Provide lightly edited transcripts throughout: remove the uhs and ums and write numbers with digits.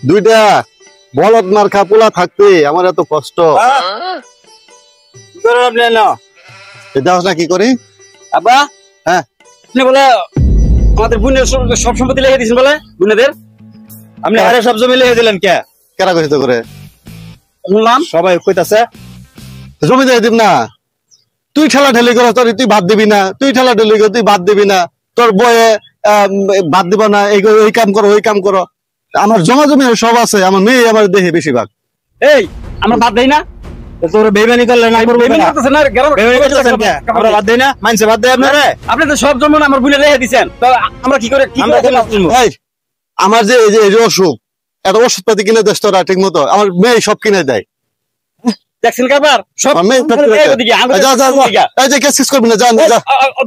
দুইটা বলদ মার্কা পোলা থাকতে আমার এত কষ্ট। কি করি আব্বা? হ্যাঁ, আপনি বলে আমাদের বোনের সব সম্পত্তি লিখে দিয়েছেন বলে বোনেদের? আপনি আরে সব জমি লিখে দিলেন কে? কেরা কইতে করে শুনলাম সবাই কইতাছে জমি দিয়ে দিব না। তুই ঠেলা ঠেলি করো, তোর তুই ভাত দিবি না, তুই ঠেলা ঠেলি করো, তুই ভাত দিবি না, তোর বয়ে ভাত দিব না, এই কাম করো ওই কাম করো। আমার জমা জমি সব আছে, আমার মেয়ে আমার দেহে বেশিরভাগ। এই আমরা ভাত দেই না? তোর বেইমানি করলে না, বেইমানি করতেছেন না, বেইমানি করতেছেন কে? আমরা ভাত দেই না, মানছে ভাত দেয় আপনারা? আপনি তো সব জমি আমার বোনের লিখে দিয়েছেন, তো আমরা কি করে এই আমার যে এই যে অসুখ, এত ওষুধপাতি কিনে দেশ তোরা ঠিক মতো, আমার মেয়ে সব কিনে দেয়। দেখছেন কারবার সব করবি না, জান যা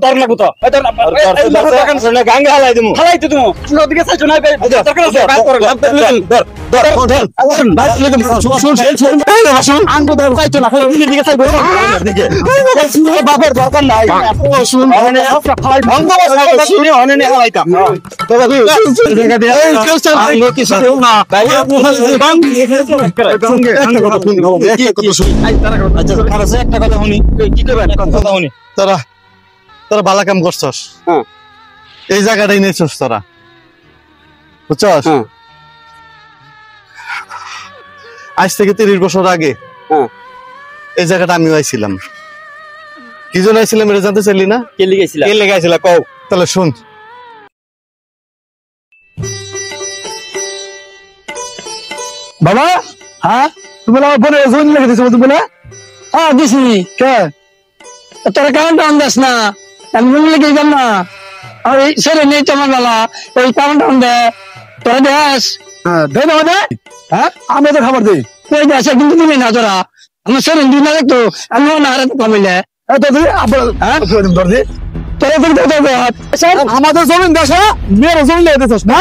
দর লাগবো তো গাঙ্গে হালাই দেবো, হালাই তো তুমি ওদিকে চাইছো না, বাপের দরকার নাই, একটা কথা শুনি, কি করবেন কথা শুনি। তোরা ভালো কাম করছস, এই জায়গাটাই নিয়েছস তোরা, বুঝছস? আজ থেকে 30 বছর আগে এই জায়গাটা আমিও আইছিলাম। কি জন্য আইছিলাম এটা জানতে চাইলি না? কে লিগাইছিলা কও তাহলে শুন। বাবা, হ্যাঁ তুমি আমার ফোনে জমি লিখে দিছো তুমি বলে? হ্যাঁ দিছি। কে তোরা কারণটা আন্দাজ না, আমি জমি লিখে দিতাম না। আর এই সেরে নেই তোমার বেলা, এই কারণটা আনবে তোরা দেশ। হ্যাঁ দেয় না দে, হ্যাঁ আমি তো খবর দিই তুই দেশে কিন্তু দিবি না তোরা। আমার সেরে দিন না দেখতো আমি না হারে কমিলে আমাদের জমিন দেশে মেয়ের জমি লিখে দিচ্ছ না।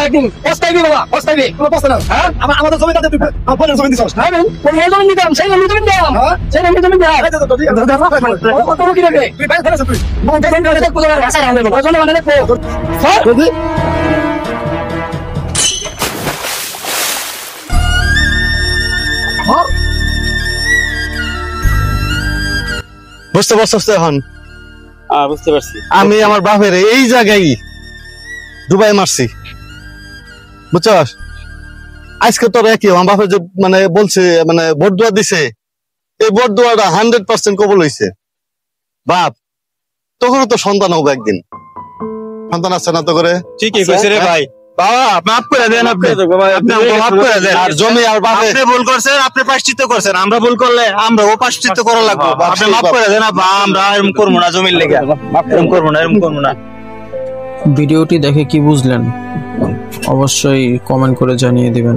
একদিন পস্তাইবি বাবা, পস্তাইবি, কোনো পস্তা না। হ্যাঁ আমাদের জমি তাতে ফোনের জমি দিছস না? কোন জমি নিতাম, সেই জমি তুমি দাও, সেই জমি তুমি দাও। কত কি রে তুই বাইরে ফেলেছ, তুই মন থেকে দেখো কোন রাস্তা হবে না, কোন মানে দেখো স্যার বুঝতে পারছস এখন? বুঝতে পারছি। আমি আমার বাপের এই জায়গায় ডুবাই মারছি, বুঝছস? আজকে তোর একই আমার বাপের যে মানে বলছে মানে ভোট দোয়া দিছে, এই ভোট দোয়াটা 100% কবুল হয়েছে। বাপ তখনও তো সন্তান হবে একদিন, সন্তান আছে না তো করে? ঠিকই কইছে রে ভাই। বাবা মাফ করে দেন, আপনি মাফ করে দেন। আর জমি আর বাপে আপনি ভুল করছেন, আপনি প্রায়শ্চিত্ত করছেন, আমরা ভুল করলে আমরা ও প্রায়শ্চিত্ত করা লাগবে। আপনি মাফ করে দেন, আমরা এরকম করবো না, জমির লেগে এরকম করবো না, এরকম করবো না। ভিডিওটি দেখে কি বুঝলেন অবশ্যই কমেন্ট করে জানিয়ে দিবেন।